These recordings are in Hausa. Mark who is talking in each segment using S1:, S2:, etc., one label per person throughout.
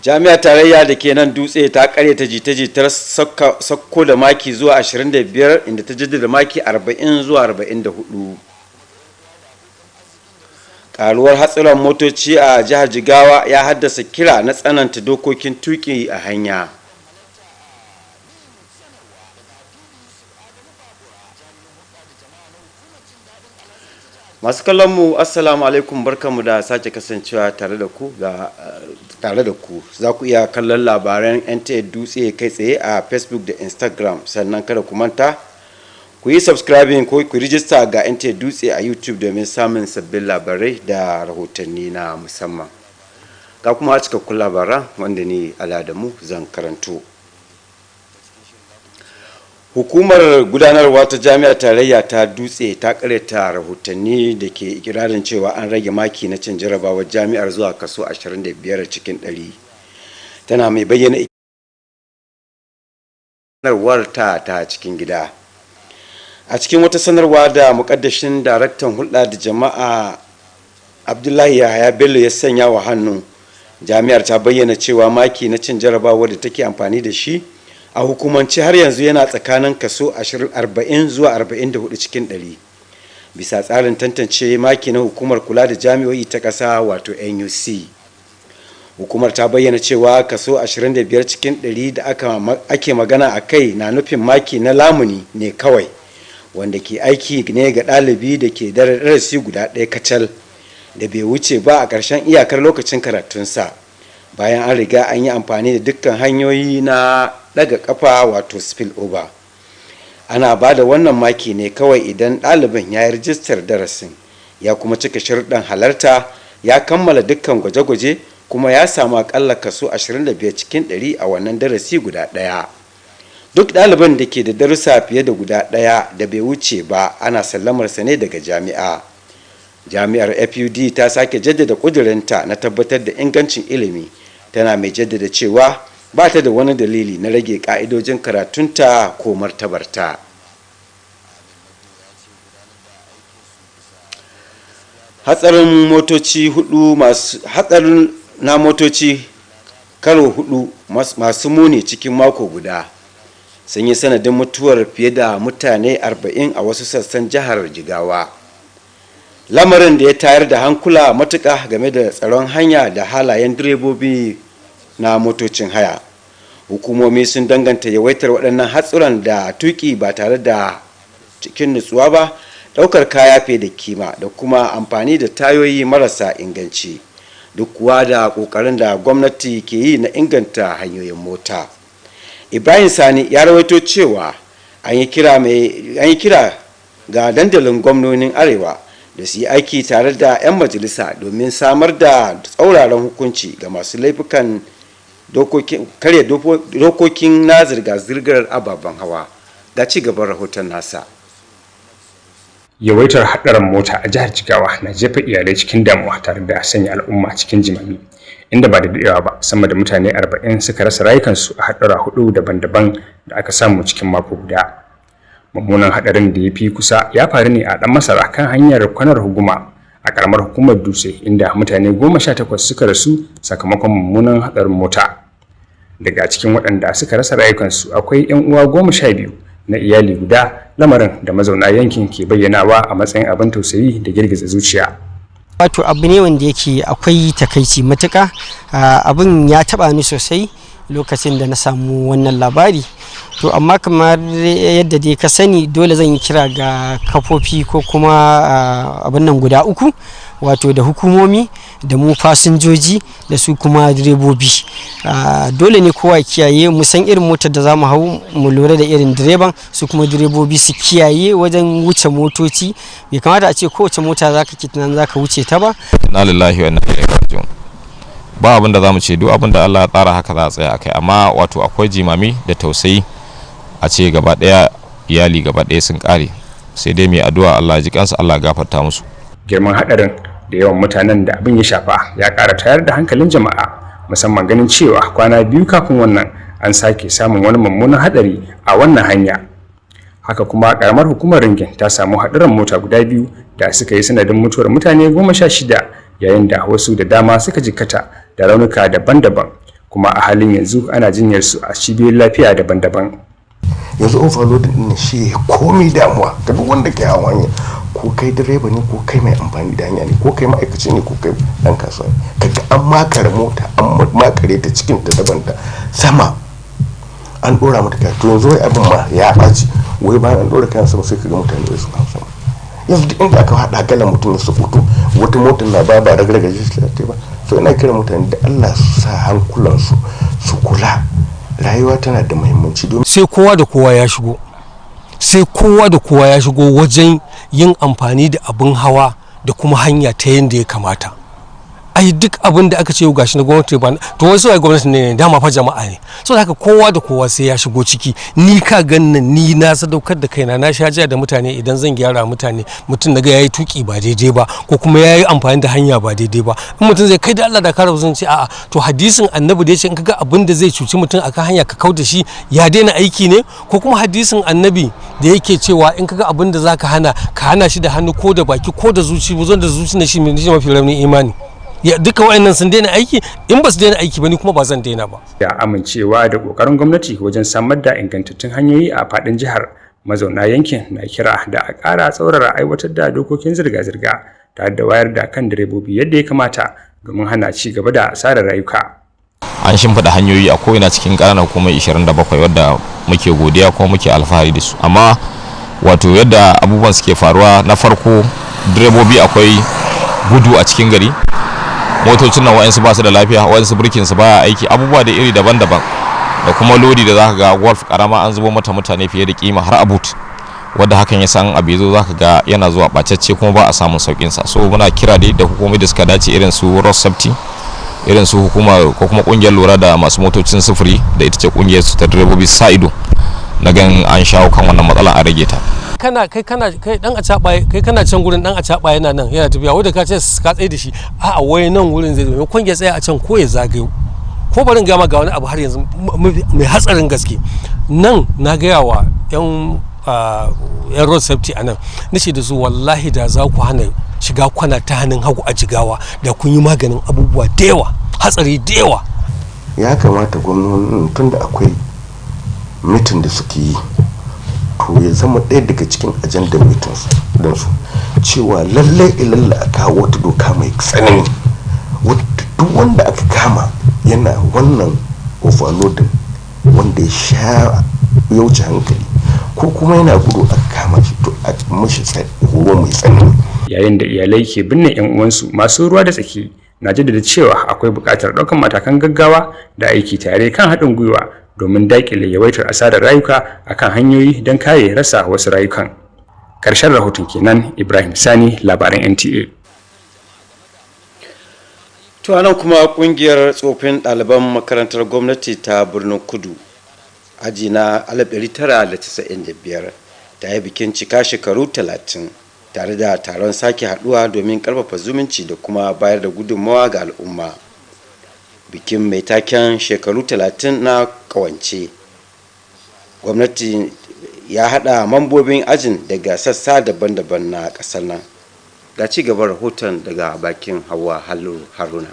S1: Jami'ar tarayya da ke nan Dutse ta karyata jita-jitar sakko da maki zuwa 25 inda ta jaddada maki 40 zuwa 44. Karuwar hatsuran motoci a jihar Jigawa ya haddasa kira na tsananta dokokin tuki a hanya. Masu kallonmu assalamu alaikum, barkanmu da sake kasancewa tare da ku za ku iya kallon labaran Nta Dutse kai tsaye a Facebook da Instagram, sannan kada ku manta ku yi subscribing ko ku rijista ga Nta Dutse a YouTube domin samun sabbin labarai da rahotanni na musamman. Ga kuma cikakkun labaran wanda ni Aladamu zan karanto. Hukumar gudanarwa ta Jami'ar Tarayya ta Dutse ta karyata rahotanni da ke ikirarin cewa an rage maki na cin jarabawar jami'ar zuwa kaso 25 cikin 100. Tana mai bayyana sanarwar ta cikin gida. A cikin wata sanarwa da mukaddashin daraktan hulɗa da jama'a Abdullahi Yahaya Bello ya sanya wa hannu, jami'ar ta bayyana cewa maki na cin jarabawar da take amfani da shi a hukumance har yanzu yana tsakanin kaso 40 zuwa 44 cikin 100 bisa tsarin tantance maki na hukumar kula da jami'o'i ta ƙasa wato NUC. Hukumar ta bayyana cewa kaso 25 cikin 100 da ake magana a kai na nufin maki na lamuni ne kawai, wanda ke aiki ne ga ɗalibi da ke darasi guda ɗaya kacal da bai wuce ba a ƙarshen iyakar lokacin karatunsa, bayan an riga an yi amfani da dukkan hanyoyi na daga kafa wato spill over. Ana ba da wannan maki ne kawai idan ɗalibin ya yi rijistar darasin, ya kuma cika sharuɗan halarta, ya kammala dukkan gwaje-gwaje, kuma ya samu akalla kaso 25 cikin 100 a wannan darasi guda ɗaya. Duk ɗaliban da ke da darussa fiye da guda ɗaya da bai wuce ba ana sallamarsa ne daga jami'a. Jami'ar FUD ta sake jaddada ƙudurinta na tabbatar da ingancin ilimi, tana mai jaddada cewa ba ta da wani dalili na rage ka'idojin karatunta ko martabarta. Hatsarin motoci karo hudu masu muni cikin mako guda sun yi sanadin mutuwar fiye da mutane 40 a wasu sassan jihar Jigawa, lamarin da ya tayar da hankula matuƙa game da tsaron hanya da halayen direbobi na motocin haya. Hukumomi sun danganta yawaitar waɗannan hatsuran da tuki ba tare da cikin nutsuwa ba, ɗaukar kaya fiye da kima da kuma amfani da tayoyi marasa inganci, duk kuwa da ƙoƙarin da gwamnati ke yi na inganta hanyoyin mota. Ibrahim Sani ya rawaito cewa an yi kira ga dandalin gwamnonin Arewa da su yi aiki tare da 'yan majalisa domin samar da tsauraran hukunci ga masu laifukan karya dokokin na zirga-zirgar ababen hawa. Ga ci gaban rahoton nasa.
S2: Yawaitar haɗarin mota a jihar Jigawa na jefa iyalai cikin damuwa tare da sanya al'umma cikin jimami, inda ba da daɗewa ba sama da mutane 40 suka rasa rayukansu a haɗura 4 daban-daban da aka samu cikin mako guda. Mummunan haɗarin da ya fi kusa ya faru ne a ɗan Masara kan hanyar kwanar Huguma a ƙaramar hukumar Dutse, inda mutane 18 suka rasu sakamakon mummunan haɗarin mota. Daga cikin waɗanda suka rasa rayukansu akwai 'yan uwa 12 na iyali guda, lamarin da mazauna yankin ke bayyanawa a matsayin abin tausayi da girgiza zuciya.
S3: Wato abu ne wanda yake akwai takaici matuƙa, abin ya taɓa ni sosai lokacin da na samu wannan labari. To amma kamar yadda dai ka sani, dole zan yi kira ga kafofi ko kuma abin nan guda uku, wato da hukumomi da mu fasinjoji da su kuma direbobi. Dole ne kowa kiyaye, mu san irin motar da za mu hau, mu lura da irin direban, su kuma direbobi su kiyaye wajen wuce motoci. Bai kamata a ce kowace mota za ka tunanin za ka wuce ta ba.
S4: Na lillahi wa inna ilaihi raji'un. Ba abin da za mu ce, duk abin da Allah ya tsara haka za a tsaya akai, amma wato akwai jimami da tausayi a ce gaba daya iyali gaba daya sun kare, sai dai mai addu'a Allah ya ji kansu, Allah ya gafarta musu.
S2: Girman hadarin da yawan mutanen da abin ya shafa ya ƙara tayar da hankalin jama'a, musamman ganin cewa kwana biyu kafin wannan an sake samun wani mummunan hadari a wannan hanya. Haka kuma karamar hukumar Ringin ta samu hadarin mota guda biyu da suka yi sanadin mutuwar mutane 16, yayin da wasu da dama suka jikkata da raunuka daban-daban. kuma a halin yanzu ana jinyar su a cibiyoyin lafiya daban-daban.
S5: Yanzu overloading din shi komai damuwa ga duk wanda ke hawa hanya, ko kai direba ne ko kai mai amfani da hanya ne ko kai ma'aikaci ne ko kai dan kasuwa ne, kaga an makare mota an makare ta cikin ta daban da sama an dora mata kaya. To yanzu wai abin ma ya ɓaci, wai bayan an dora kayan sama sai kaga mutane wai sun hau sama. Yanzu duk inda aka haɗa galan mutum su fito wata motar na ba ragargaje shi ta ba. So ina kira mutane da Allah su sa hankulansu su kula, rayuwa tana da muhimmanci.
S6: Sai kowa da kowa ya shigo, sai kowa da kowa ya shigo wajen yin amfani da abin hawa da kuma hanya ta yadda ya kamata. Ai duk abin da aka ce yau gashi na gwamnati ba, to wasu ai gwamnati ne dama fa jama'a ne, so haka kowa da kowa sai ya shigo ciki. Ni ka ganna ni na sadaukar da kaina, na sha jiya da mutane idan zan gyara mutane, mutum naga yayi tuki ba daidai ba ko kuma yayi amfani da hanya ba daidai ba, in mutum zai kai da Allah da kare zan ce a'a, to hadisin annabi da yace in kaga abin da zai cuci mutum akan hanya ka kauda shi ya daina aiki ne, ko kuma hadisin annabi da yake cewa in kaga abin da zaka hana ka hana shi da hannu ko da baki ko da zuci, buzon da zuci ne shi mafi raunin imani. Ya duka wa'annan sun daina aiki, in ba su daina aiki ba ni kuma ba zan daina ba.
S2: Ya amincewa da kokarin gwamnati wajen samar da ingantattun hanyoyi a fadin jihar, mazauna yankin na kira da a ƙara tsaurara aiwatar da dokokin zirga-zirga tare da wayar da kan direbobi yadda ya kamata domin hana ci gaba da asarar rayuka.
S4: An shimfiɗa hanyoyi a ko'ina cikin ƙananan hukumar 27 wadda muke godiya kuma muke alfahari da su, amma wato yadda abubuwan suke faruwa, na farko direbobi akwai gudu a cikin gari, motocin nan wa'ansu ba su da lafiya, wa'ansu birkin su baya aiki, abubuwa da iri daban-daban, da kuma lodi da zaka ga golf karama an zubo mata mutane fiye da kima har abut, wadda hakan ya san abu yazo zaka ga yana zuwa bacacce kuma ba a samun saukin sa. So muna kira da hukumomi da suka dace irin su road safety, irin su hukuma ko kuma kungiyar lura da masu motocin sufuri da ita ce kungiyar su ta direbobi sa ido na gan an shawo kan wannan matsalar a rage ta.
S6: Kai dan a caba, kai kana can gurin dan a caba yana nan yana tafiya, wanda ka ce ka tsaye da shi a'a wai nan gurin zai zo kun ya tsaya a can ko ya zagayo. Ko barin gama ga wani abu har yanzu mai hatsarin gaske nan, na gaya wa yan road safety anan nace da su wallahi da za ku hana shiga kwana ta hannun hagu a Jigawa da kun yi maganin abubuwa da yawa, hatsari da yawa.
S5: Ya kamata gwamnati tun da akwai mitin da suke yi, to ya zama ɗaya daga cikin ajandar mitin don su cewa lallai ilalla a kawo wata doka mai tsanani wadda duk wanda aka kama yana wannan overloading wanda ya wuce hankali ko kuma yana gudu aka kama shi, to a mashi horo mai tsanani.
S2: Yayin da iyalai ke binne 'yan uwansu, masu ruwa da tsaki na jaddada cewa akwai buƙatar ɗaukar matakan gaggawa da aiki tare kan haɗin gwiwa domin daƙile yawaitar asarar rayuka akan hanyoyi don kare rasa wasu rayukan. Ƙarshen rahoton kenan. Ibrahim Sani, labaran NTA.
S1: To nan kuma kungiyar tsofin ɗaliban makarantar gwamnati ta Birnin Kudu aji na 1995 ta yi bikin cika shekaru 30 tare da taron sake haduwa domin karfafa zumunci da kuma bayar da gudunmawa ga al'umma. Bikin mai taken shekaru 30 na kawance, gwamnati ya hada mambobin ajin daga sassa daban-daban na kasar nan. Ga ci gaban rahoton daga bakin Hauwa Haruna.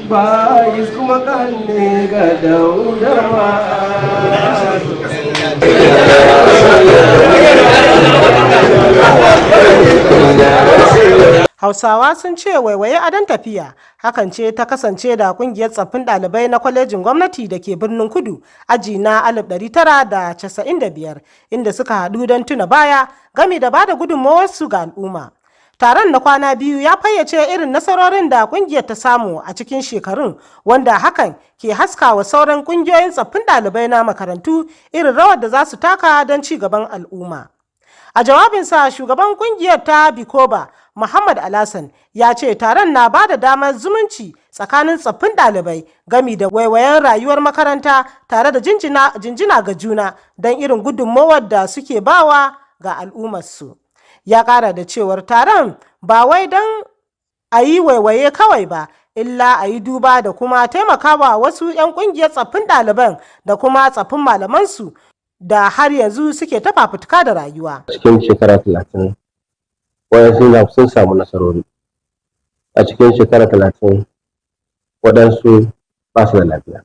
S7: Bayis kuma kanne ga daudawa. Hausawa sun ce waiwaye adon tafiya, hakan ce ta kasance da kungiyar tsaffin ɗalibai na kwalejin gwamnati da ke Birnin Kudu aji na 1995 inda suka haɗu don tuna baya gami da bada gudunmawarsu ga al'umma. Taron na kwana biyu ya fayyace irin nasarorin da kungiyar ta samu a cikin shekarun, wanda hakan ke haskawa sauran kungiyoyin tsaffin ɗalibai na makarantu irin rawar da za su taka don ci gaban al'umma. A jawabinsa, shugaban kungiyar ta Bikoba Muhammad Alhassan ya ce taron na ba da damar zumunci tsakanin tsaffin ɗalibai gami da waiwayen rayuwar makaranta tare da jinjina ga juna don irin gudunmawar da suke bawa ga al'ummarsu. Ya ƙara da cewar taron ba wai don a yi waiwaye kawai ba, illa a yi duba da kuma taimakawa wasu 'yan ƙungiyar tsaffin ɗaliban da kuma tsaffin malamansu da har yanzu suke ta fafutuka da rayuwa.
S8: Cikin shekara 30 waɗansu sun samu nasarori. A cikin shekara 30 waɗansu ba su da lafiya.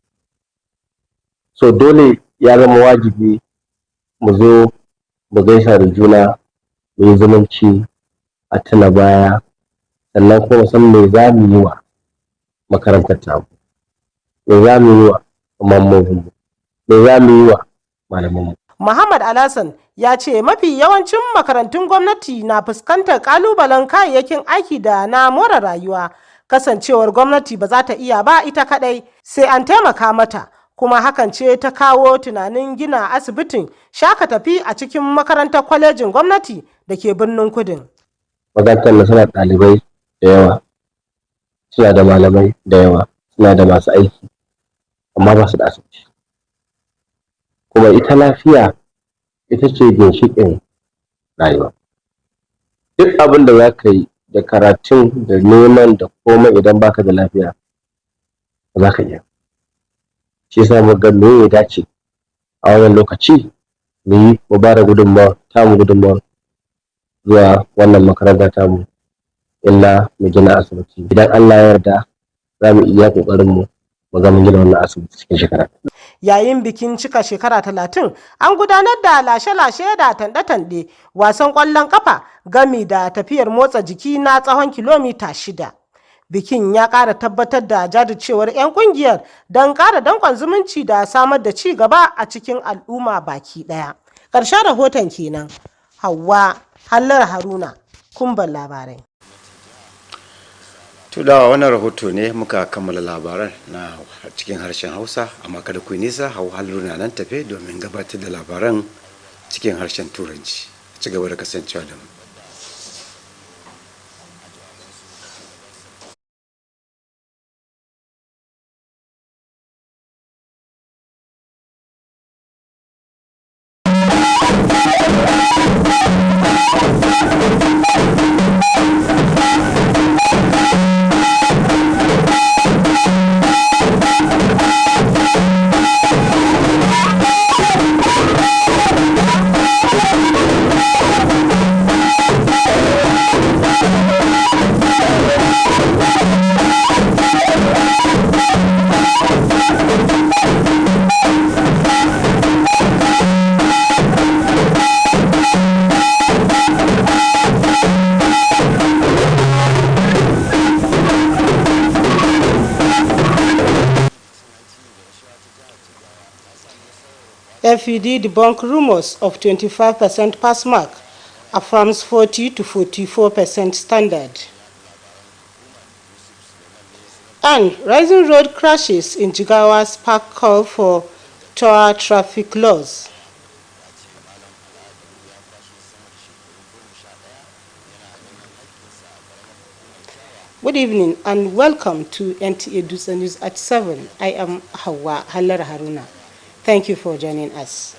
S8: So dole ya zama wajibi mu zo mu gaisa da juna, mu yi zumunci, a tuna baya, sannan kuma san me za mu yi wa makarantar tamu, me za mu yi wa mamominmu, me za mu yi wa malamanmu.
S7: Muhammad Alhassan ya ce mafi yawancin makarantun gwamnati na fuskantar kalubalen kayayyakin aiki da na more rayuwa, kasancewar gwamnati ba za ta iya ba ita kadai, sai an taimaka mata, kuma hakan ce ta kawo tunanin gina asibitin shaka tafi a cikin makarantar kwalejin gwamnati da ke birnin Kudin.
S8: Makarantar na suna ɗalibai da yawa, suna da malamai da yawa, suna da masu aiki, amma ba su da asibiti. Kuma ita lafiya ita ce ginshiƙin rayuwa. Duk abin da za ka yi da karatun da neman da komai idan baka da lafiya ba za ka iya. Shi yasa mu ga me ya dace a wannan lokaci mu yi mu ba da gudunmawar zuwa wannan makaranta tamu, illa mu gina asibiti. Idan Allah ya yarda za mu iya ƙoƙarinmu mu ga mun gina wannan asibiti cikin shekara.
S7: Yayin bikin cika shekara 30 an gudanar da lashe-lashe da tanɗe-tanɗe, wasan ƙwallon ƙafa gami da tafiyar motsa jiki na tsawon kilomita 6. Bikin ya ƙara tabbatar da jajircewar 'yan ƙungiyar don ƙara danƙon zumunci da samar da ci gaba a cikin al'umma baki ɗaya. Ƙarshen rahoton kenan. Hauwa Hallar Haruna, Kumban Labarai.
S1: Tudawa wannan rahoto ne muka kammala labaran na cikin harshen Hausa, amma kada ku nisa, Hauwa Haruna nan tafe domin gabatar da labaran cikin harshen Turanci. Ci gaba da kasancewa da mu.
S7: FED debunk rumors of 25% pass mark, affirms 40 to 44% standard. And rising road crashes in Jigawa spark call for tougher traffic laws. Good evening and welcome to Nta Dutse News at 7. I am Hauwa Hallar Haruna. Thank you for joining us.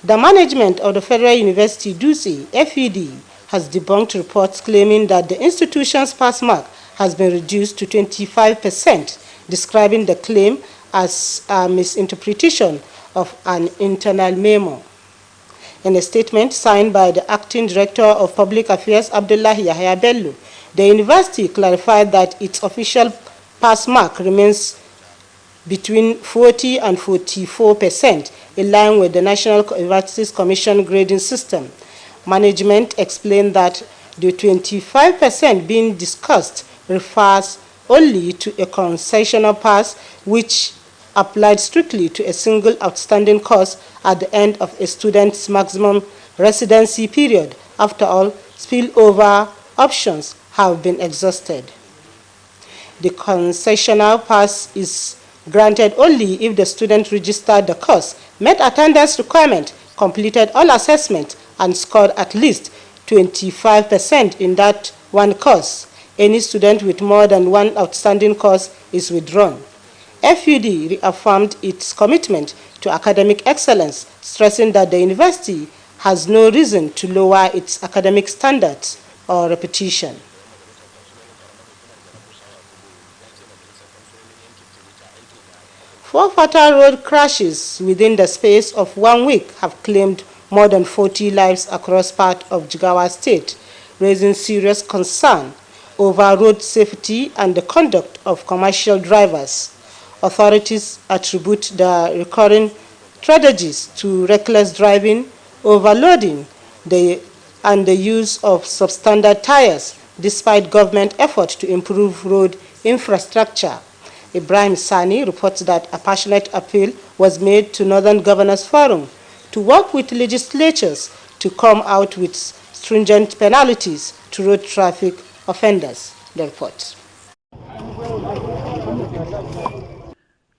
S7: The management of the Federal University Dutse, FED, has debunked reports claiming that the institution's pass mark has been reduced to 25%, describing the claim as a misinterpretation of an internal memo. In a statement signed by the Acting Director of Public Affairs, Abdullahi Yahya Bello, the university clarified that its official pass mark remains between 40 and 44%, in line with the National Universities Commission grading system. Management explained that the 25% being discussed refers only to a concessional pass which applied strictly to a single outstanding course at the end of a student's maximum residency period. After all, spillover options have been exhausted. The concessional pass is granted only if the student registered the course, met attendance requirement, completed all assessments, and scored at least 25% in that one course. Any student with more than one outstanding course is withdrawn. FUD reaffirmed its commitment to academic excellence, stressing that the university has no reason to lower its academic standards or reputation. Four fatal road crashes within the space of 1 week have claimed more than 40 lives across part of Jigawa State, raising serious concern over road safety and the conduct of commercial drivers. Authorities attribute the recurring tragedies to reckless driving, overloading, and the use of substandard tires, despite government effort to improve road infrastructure. Ibrahim Sani reports that a passionate appeal was made to Northern Governors Forum to work with legislatures to come out with stringent penalties to road traffic offenders. The report.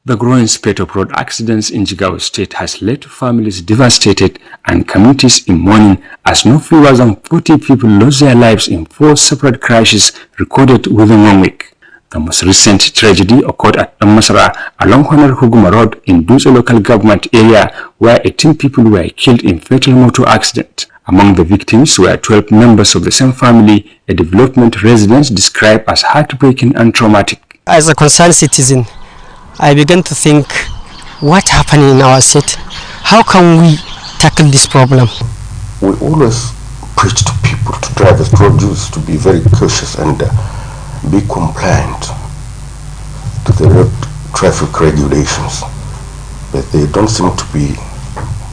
S2: The growing spate of road accidents in Jigawa State has led to families devastated and communities in mourning as no fewer than 40 people lost their lives in 4 separate crashes recorded within 1 week. The most recent tragedy occurred at Masra along Honar Huguma Road in Dutse local government area, where 18 people were killed in fatal motor accident. Among the victims were 12 members of the same family, a development residents described as heartbreaking and traumatic.
S3: As a concerned citizen, I began to think, what happened in our state? How can we tackle this problem?
S5: We always preach to people, to drivers, to road users, to be very cautious and be compliant to the road traffic regulations, but they don't seem to be,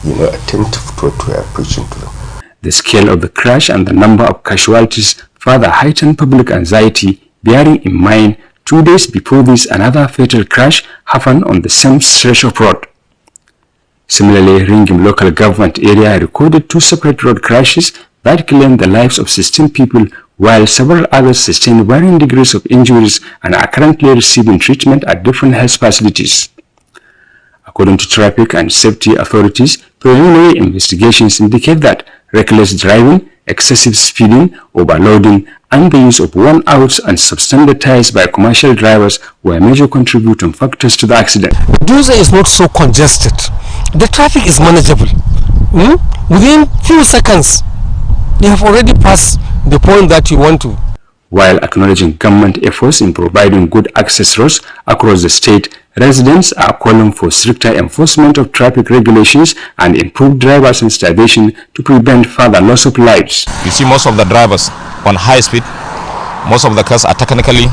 S5: attentive to what we are preaching to them.
S2: The scale of the crash and the number of casualties further heightened public anxiety, bearing in mind 2 days before this, another fatal crash happened on the same stretch of road. Similarly, Ringim local government area recorded 2 separate road crashes that claimed the lives of 16 people, while several others sustained varying degrees of injuries and are currently receiving treatment at different health facilities. According to traffic and safety authorities, preliminary investigations indicate that reckless driving, excessive speeding, overloading, and the use of worn-out and substandard tires by commercial drivers were major contributing factors to the accident.
S6: Dutse is not so congested. The traffic is manageable. Within few seconds, you have already passed the point that you want to.
S2: While acknowledging government efforts in providing good access roads across the state, residents are calling for stricter enforcement of traffic regulations and improved driver sensitization to prevent further loss of lives.
S4: You see, most of the drivers on high speed, most of the cars are technically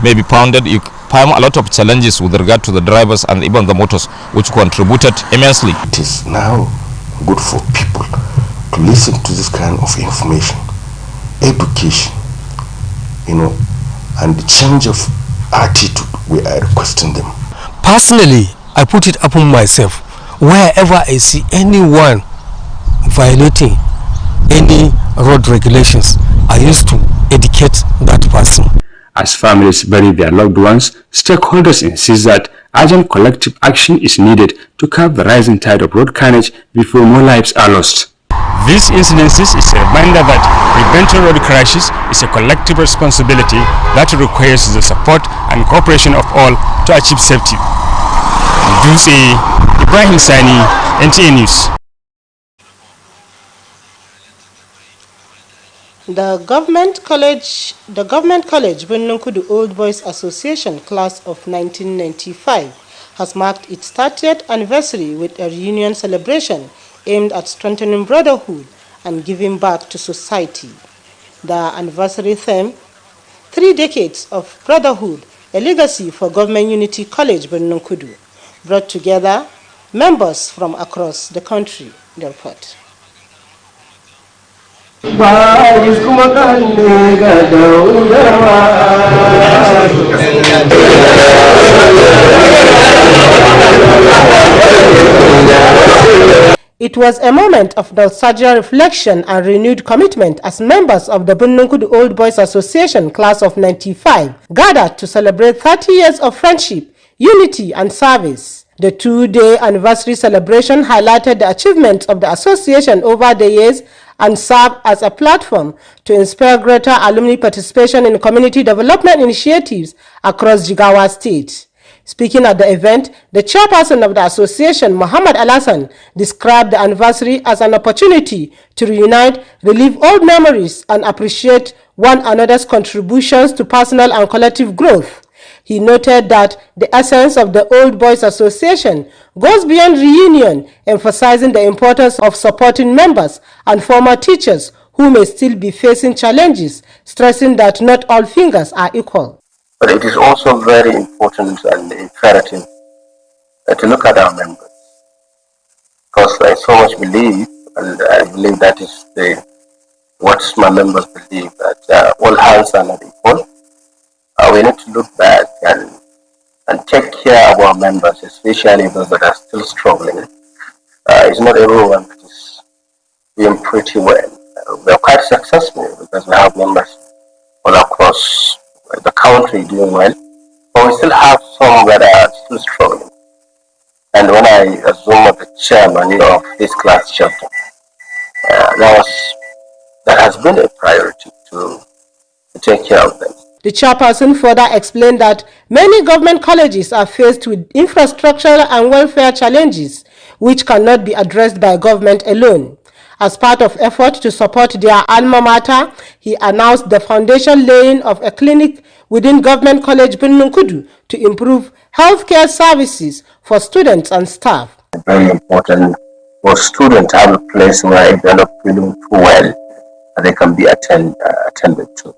S4: maybe pounded. You find a lot of challenges with regard to the drivers and even the motors, which contributed immensely.
S5: It is now good for people to listen to this kind of information, education, and the change of attitude we are requesting them.
S6: Personally, I put it upon myself. Wherever I see anyone violating any road regulations, I used to educate that person.
S2: As families bury their loved ones, stakeholders insist that urgent collective action is needed to curb the rising tide of road carnage before more lives are lost. These incidences is a reminder that preventing road crashes is a collective responsibility that requires the support and cooperation of all to achieve safety. Dutse, Ibrahim Sani, NTA News.
S7: The Government College Birnin Kudu Old Boys Association class of 1995 has marked its 30th anniversary with a reunion celebration aimed at strengthening brotherhood and giving back to society. The anniversary theme, 3 decades of brotherhood, a legacy for Government Unity College Birnin Kudu, brought together members from across the country. The report. It was a moment of nostalgia, reflection and renewed commitment as members of the Birnin Kudu Old Boys Association class of 95 gathered to celebrate 30 years of friendship, unity and service. The 2-day anniversary celebration highlighted the achievements of the association over the years and served as a platform to inspire greater alumni participation in community development initiatives across Jigawa State. Speaking at the event, the chairperson of the association, Muhammad Alasan, described the anniversary as an opportunity to reunite, relive old memories, and appreciate one another's contributions to personal and collective growth. He noted that the essence of the Old Boys Association goes beyond reunion, emphasizing the importance of supporting members and former teachers who who may still be facing challenges, stressing that not all fingers are equal.
S8: But it is also very important and imperative to look at our members, because I so much believe, and I believe that is what my members believe, that all hands are not equal. We need to look back and take care of our members, especially those that are still struggling. It's not everyone that is doing pretty well. We are quite successful because we have members all across the country doing well, but we still have some that are still struggling. And when I assumed the chairman of this class chapter, that has been a priority to take care of them.
S7: The chairperson further explained that many government colleges are faced with infrastructural and welfare challenges which cannot be addressed by government alone. As part of effort to support their alma mater, he announced the foundation laying of a clinic within Government College Birnin Kudu to improve healthcare services for students and staff.
S8: Very important for students to have a place where if they're not feeling too well, they can be attended to.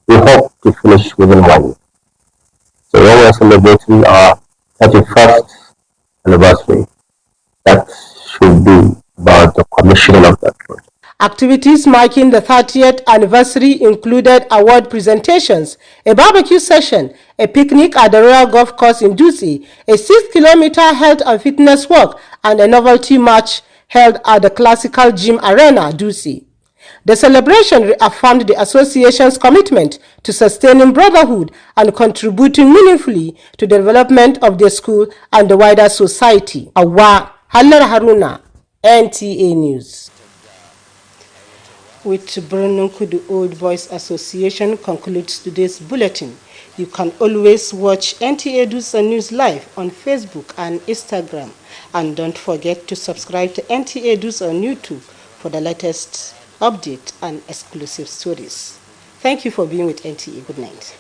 S8: We hope to finish within 1 year. So when we're celebrating our 31st anniversary, that should be about the commissioning of that project.
S7: Activities marking the 30th anniversary included award presentations, a barbecue session, a picnic at the Royal Golf Course in Dutse, a 6-kilometer health and fitness walk, and a novelty match held at the Classical Gym Arena, Dutse. The celebration reaffirmed the association's commitment to sustaining brotherhood and contributing meaningfully to the development of the school and the wider society. Awa Hallar Haruna, NTA News. With Birnin Kudu Old Boys Association concludes today's bulletin. You can always watch Nta Dutse News live on Facebook and Instagram. And don't forget to subscribe to Nta Dutse on YouTube for the latest update and exclusive stories. Thank you for being with NTA. Good night.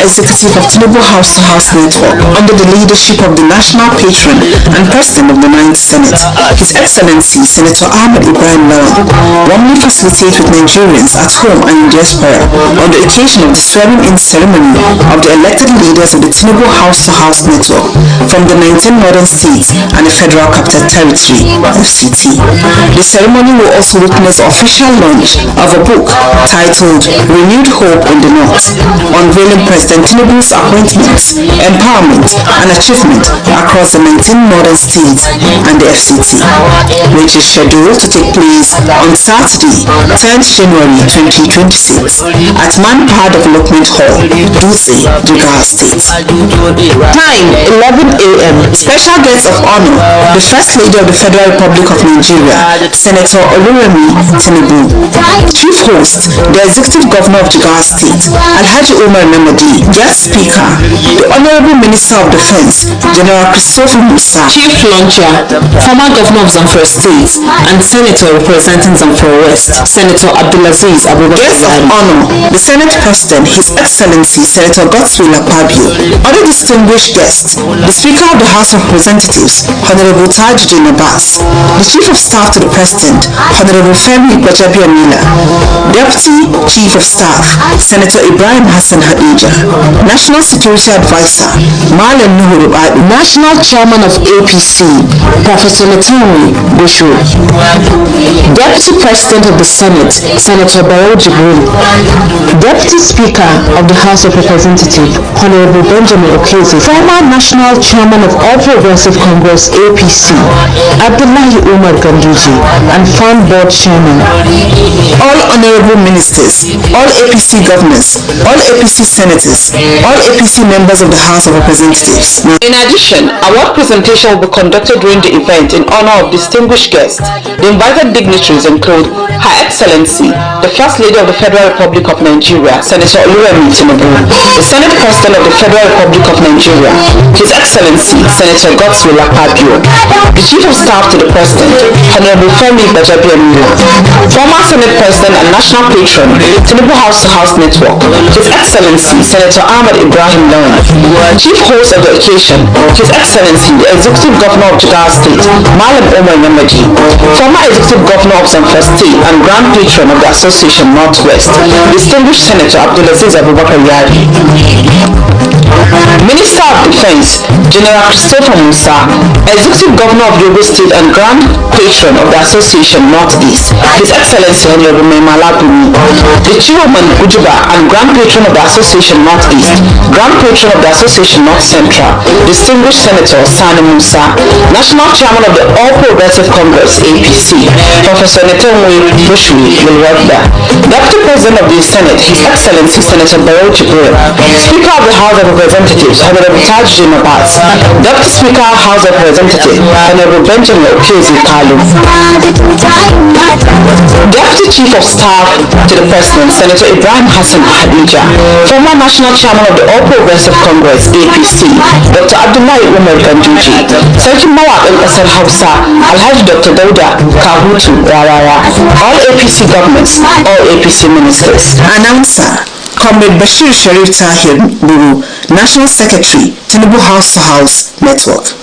S9: Executive of Tinubu House to House Network under the leadership of the National Patron and President of the 9th Senate, His Excellency Senator Ahmed Ibrahim Lawan, warmly facilitate with Nigerians at home and in diaspora on the occasion of the swearing-in ceremony of the elected leaders of the Tinubu House to House Network from the 19 northern states and the Federal Capital Territory, FCT. The ceremony will also witness the official launch of a book titled Renewed Hope in the North, unveiling President Tinubu's appointments, empowerment, and achievement across the 19 northern states and the FCT, which is scheduled to take place on Saturday, 10th January 2026 at Manpower Development Hall, Dutse, Jigawa State. Time 11 a.m. Special guest of honor, the First Lady of the Federal Republic of Nigeria, Senator Oluremi Tinubu. Chief host, the Executive Governor of Jigawa State, Alhaji Umar Namadi. Guest speaker, the Honorable Minister of Defense, General Christopher Musa. Chief launcher, former Governor of Zamfara State and Senator representing Zamfara West, Senator Abdulaziz Abubakar. Guest of honor, the Senate President, His Excellency Senator Godswill Akpabio. Other distinguished guests, the Speaker of the House of Representatives, Honorable Tajuddin Abbas, the Chief of Staff to the President, Honorable Femi Gbajabiamila, Deputy Chief of Staff, Senator Ibrahim Hassan Hadija, National Security Advisor, Malam Nuhuru Adu, National Chairman of APC, Professor Letani Bushu, Deputy President President of the Senate, Senator Barrow Jibril, Deputy Speaker of the House of Representatives, Honorable Benjamin Okezi, former National Chairman of All Progressive Congress APC, Abdullahi Umar Ganduji, and Fund Board Chairman, all Honorable Ministers, all APC governors, all APC senators, all APC members of the House of Representatives. In addition, award presentation will be conducted during the event in honor of distinguished guests. The invited dignitaries include Her Excellency, the First Lady of the Federal Republic of Nigeria, Senator Oluwemi Tinubu, the Senate President of the Federal Republic of Nigeria, His Excellency, Senator Godswill Akpabio, the Chief of Staff to the President, Honorable Femi Gbajabiamila, former Senate President and National Patron, Tinubu House-to-House Network, His Excellency, Senator Ahmad Ibrahim Lawan, Chief Host of the occasion, His Excellency, the Executive Governor of Jigawa State, Malam Omar Yamaji, former Executive Governor of Zamfara State and Grand Patron of the Association Northwest, distinguished Senator Abdulaziz Abubakar Yari, Minister of Defense, General Christopher Musa, Executive Governor of Yobe State and Grand Patron of the Association Northeast, His Excellency Honorable Memala Bumi, the Chairman Ujuba and Grand Patron of the Association Northeast, Grand Patron of the Association North Central, distinguished Senator Sani Musa, National Chairman of the All Progressive Congress APC, Professor Netemwe Bushwi Wilwagda, Deputy President of the Senate, His Excellency Senator Barrow Jibril, Speaker of the House of Representatives, Honorable Taj Abbas, Deputy Speaker, House of Representatives, Honorable Benjamin Okezi Kalu, Deputy Chief of Staff to the President, Senator Ibrahim Hassan Hadija, former National Chairman of the All Progressive Congress APC, Dr. Abdullahi Umar Ganduji, Sarkin Mawaƙin ƙasar Hausa, Alhaji Dr. Dauda Kahutu Rawara, all APC governments, all APC ministers. Announcer Comrade Bashir Sharif Tahir Buru, National Secretary, Tinubu House-to-House Network.